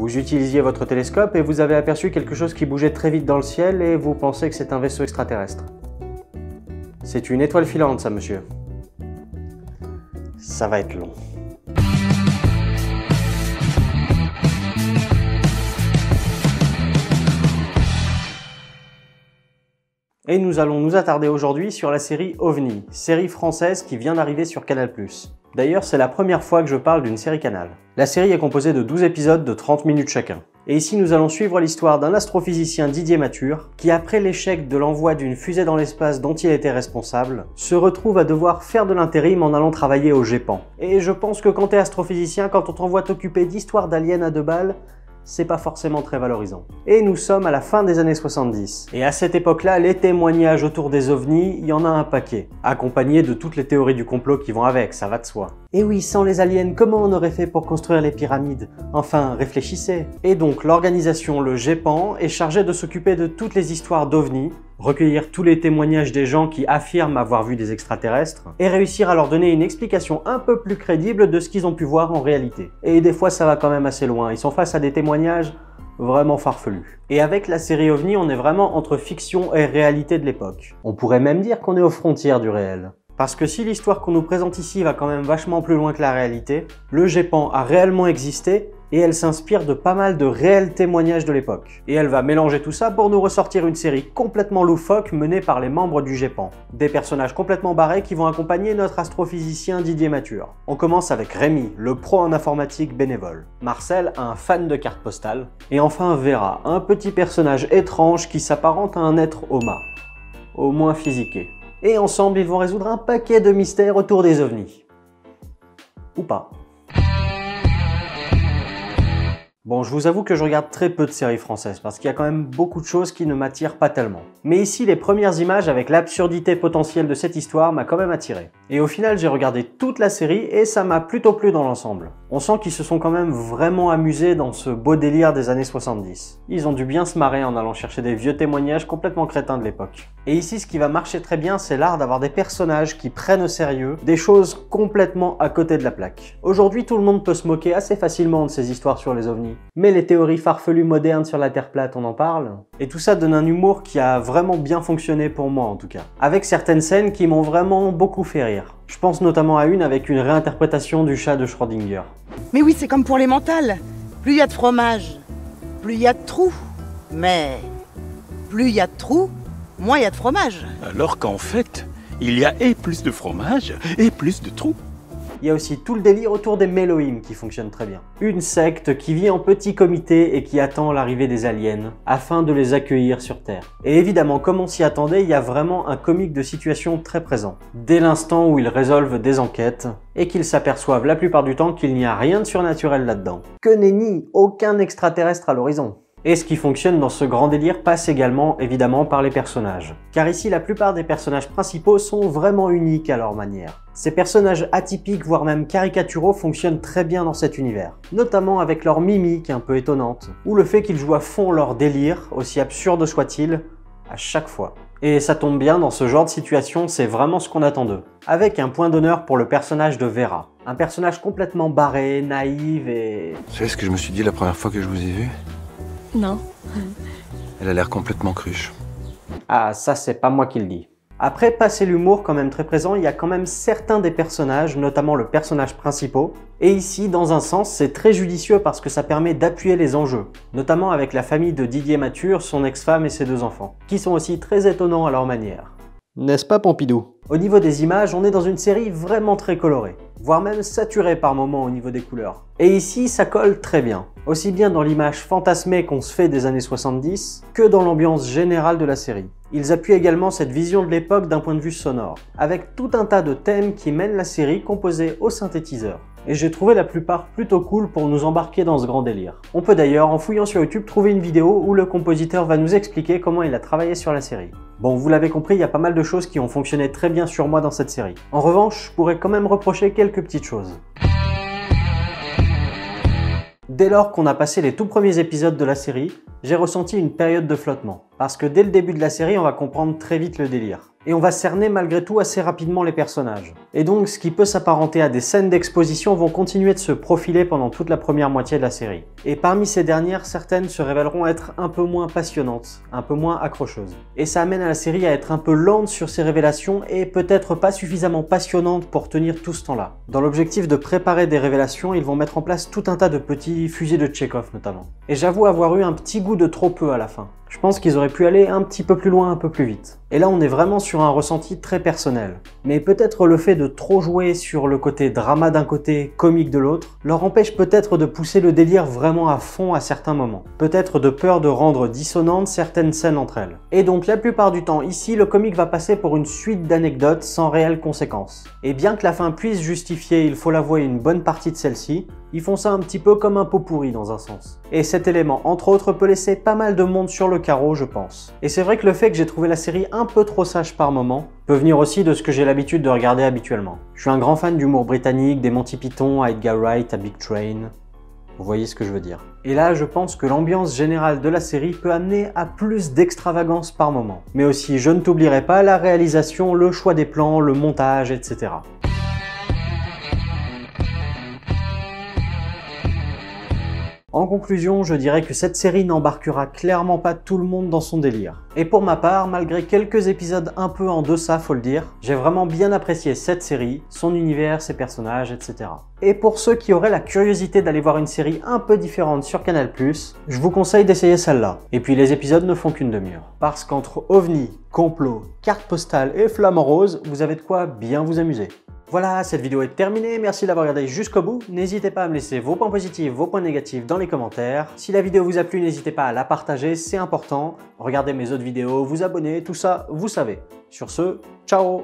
Vous utilisiez votre télescope et vous avez aperçu quelque chose qui bougeait très vite dans le ciel et vous pensez que c'est un vaisseau extraterrestre. C'est une étoile filante, ça, monsieur. Ça va être long. Et nous allons nous attarder aujourd'hui sur la série OVNI, série française qui vient d'arriver sur Canal+. D'ailleurs, c'est la première fois que je parle d'une série Canal. La série est composée de 12 épisodes de 30 minutes chacun. Et ici, nous allons suivre l'histoire d'un astrophysicien Didier Mathur, qui après l'échec de l'envoi d'une fusée dans l'espace dont il était responsable, se retrouve à devoir faire de l'intérim en allant travailler au GEPAN. Et je pense que quand t'es astrophysicien, quand on t'envoie t'occuper d'histoires d'aliens à 2 balles, c'est pas forcément très valorisant. Et nous sommes à la fin des années 70. Et à cette époque-là, les témoignages autour des ovnis, il y en a un paquet, accompagnés de toutes les théories du complot qui vont avec, ça va de soi. Et oui, sans les aliens, comment on aurait fait pour construire les pyramides? Enfin, réfléchissez. Et donc, l'organisation, le GEPAN, est chargée de s'occuper de toutes les histoires d'ovnis, recueillir tous les témoignages des gens qui affirment avoir vu des extraterrestres, et réussir à leur donner une explication un peu plus crédible de ce qu'ils ont pu voir en réalité. Et des fois, ça va quand même assez loin, ils sont face à des témoignages vraiment farfelus. Et avec la série OVNI, on est vraiment entre fiction et réalité de l'époque. On pourrait même dire qu'on est aux frontières du réel. Parce que si l'histoire qu'on nous présente ici va quand même vachement plus loin que la réalité, le GEPAN a réellement existé et elle s'inspire de pas mal de réels témoignages de l'époque. Et elle va mélanger tout ça pour nous ressortir une série complètement loufoque menée par les membres du GEPAN. Des personnages complètement barrés qui vont accompagner notre astrophysicien Didier Mathur. On commence avec Rémi, le pro en informatique bénévole. Marcel, un fan de cartes postales. Et enfin Vera, un petit personnage étrange qui s'apparente à un être Oma. Au moins physiqué. Et ensemble, ils vont résoudre un paquet de mystères autour des ovnis. Ou pas. Bon, je vous avoue que je regarde très peu de séries françaises parce qu'il y a quand même beaucoup de choses qui ne m'attirent pas tellement. Mais ici, les premières images avec l'absurdité potentielle de cette histoire m'a quand même attiré. Et au final, j'ai regardé toute la série et ça m'a plutôt plu dans l'ensemble. On sent qu'ils se sont quand même vraiment amusés dans ce beau délire des années 70. Ils ont dû bien se marrer en allant chercher des vieux témoignages complètement crétins de l'époque. Et ici, ce qui va marcher très bien, c'est l'art d'avoir des personnages qui prennent au sérieux des choses complètement à côté de la plaque. Aujourd'hui, tout le monde peut se moquer assez facilement de ces histoires sur les ovnis. Mais les théories farfelues modernes sur la Terre plate, on en parle. Et tout ça donne un humour qui a vraiment bien fonctionné pour moi en tout cas. Avec certaines scènes qui m'ont vraiment beaucoup fait rire. Je pense notamment à une avec une réinterprétation du chat de Schrödinger. Mais oui, c'est comme pour les mentales. Plus il y a de fromage, plus il y a de trous. Mais plus il y a de trous, moins il y a de fromage. Alors qu'en fait, il y a et plus de fromage et plus de trous. Il y a aussi tout le délire autour des Mélohim qui fonctionne très bien. Une secte qui vit en petit comité et qui attend l'arrivée des aliens afin de les accueillir sur Terre. Et évidemment, comme on s'y attendait, il y a vraiment un comique de situation très présent. Dès l'instant où ils résolvent des enquêtes et qu'ils s'aperçoivent la plupart du temps qu'il n'y a rien de surnaturel là-dedans. Que nenni, aucun extraterrestre à l'horizon. Et ce qui fonctionne dans ce grand délire passe également évidemment par les personnages. Car ici, la plupart des personnages principaux sont vraiment uniques à leur manière. Ces personnages atypiques, voire même caricaturaux, fonctionnent très bien dans cet univers. Notamment avec leur mimique un peu étonnante, ou le fait qu'ils jouent à fond leur délire, aussi absurde soit-il, à chaque fois. Et ça tombe bien, dans ce genre de situation, c'est vraiment ce qu'on attend d'eux. Avec un point d'honneur pour le personnage de Vera. Un personnage complètement barré, naïf et... Vous savez ce que je me suis dit la première fois que je vous ai vu? Non. Elle a l'air complètement cruche. Ah, ça c'est pas moi qui le dis. Après passer l'humour quand même très présent, il y a quand même certains des personnages, notamment le personnage principal. Et ici, dans un sens, c'est très judicieux parce que ça permet d'appuyer les enjeux. Notamment avec la famille de Didier Mathur, son ex-femme et ses 2 enfants. Qui sont aussi très étonnants à leur manière. N'est-ce pas Pompidou? Au niveau des images, on est dans une série vraiment très colorée, voire même saturée par moments au niveau des couleurs. Et ici, ça colle très bien, aussi bien dans l'image fantasmée qu'on se fait des années 70, que dans l'ambiance générale de la série. Ils appuient également cette vision de l'époque d'un point de vue sonore, avec tout un tas de thèmes qui mènent la série composés au synthétiseur. Et j'ai trouvé la plupart plutôt cool pour nous embarquer dans ce grand délire. On peut d'ailleurs, en fouillant sur YouTube, trouver une vidéo où le compositeur va nous expliquer comment il a travaillé sur la série. Bon, vous l'avez compris, il y a pas mal de choses qui ont fonctionné très bien sur moi dans cette série. En revanche, je pourrais quand même reprocher quelques petites choses. Dès lors qu'on a passé les tout premiers épisodes de la série, j'ai ressenti une période de flottement. Parce que dès le début de la série, on va comprendre très vite le délire. Et on va cerner malgré tout assez rapidement les personnages. Et donc ce qui peut s'apparenter à des scènes d'exposition vont continuer de se profiler pendant toute la première moitié de la série. Et parmi ces dernières, certaines se révéleront être un peu moins passionnantes, un peu moins accrocheuses. Et ça amène à la série à être un peu lente sur ses révélations et peut-être pas suffisamment passionnante pour tenir tout ce temps-là. Dans l'objectif de préparer des révélations, ils vont mettre en place tout un tas de petits fusils de Tchekhov notamment. Et j'avoue avoir eu un petit goût de trop peu à la fin. Je pense qu'ils auraient pu aller un petit peu plus loin, un peu plus vite. Et là, on est vraiment sur un ressenti très personnel. Mais peut-être le fait de trop jouer sur le côté drama d'un côté, comique de l'autre, leur empêche peut-être de pousser le délire vraiment à fond à certains moments. Peut-être de peur de rendre dissonantes certaines scènes entre elles. Et donc la plupart du temps, ici, le comique va passer pour une suite d'anecdotes sans réelles conséquences. Et bien que la fin puisse justifier, il faut l'avouer, une bonne partie de celle-ci, ils font ça un petit peu comme un pot pourri dans un sens. Et cet élément, entre autres, peut laisser pas mal de monde sur le carreau, je pense. Et c'est vrai que le fait que j'ai trouvé la série un peu trop sage par moment peut venir aussi de ce que j'ai l'habitude de regarder habituellement. Je suis un grand fan d'humour britannique, des Monty Python à Edgar Wright, à Big Train. Vous voyez ce que je veux dire. Et là, je pense que l'ambiance générale de la série peut amener à plus d'extravagance par moment. Mais aussi, je ne t'oublierai pas, la réalisation, le choix des plans, le montage, etc. En conclusion, je dirais que cette série n'embarquera clairement pas tout le monde dans son délire. Et pour ma part, malgré quelques épisodes un peu en deçà, faut le dire, j'ai vraiment bien apprécié cette série, son univers, ses personnages, etc. Et pour ceux qui auraient la curiosité d'aller voir une série un peu différente sur Canal+, je vous conseille d'essayer celle-là. Et puis les épisodes ne font qu'une demi-heure. Parce qu'entre OVNI, complot, carte postale et flamant rose, vous avez de quoi bien vous amuser. Voilà, cette vidéo est terminée, merci d'avoir regardé jusqu'au bout. N'hésitez pas à me laisser vos points positifs, vos points négatifs dans les commentaires. Si la vidéo vous a plu, n'hésitez pas à la partager, c'est important. Regardez mes autres vidéos, vous abonner, tout ça, vous savez. Sur ce, ciao!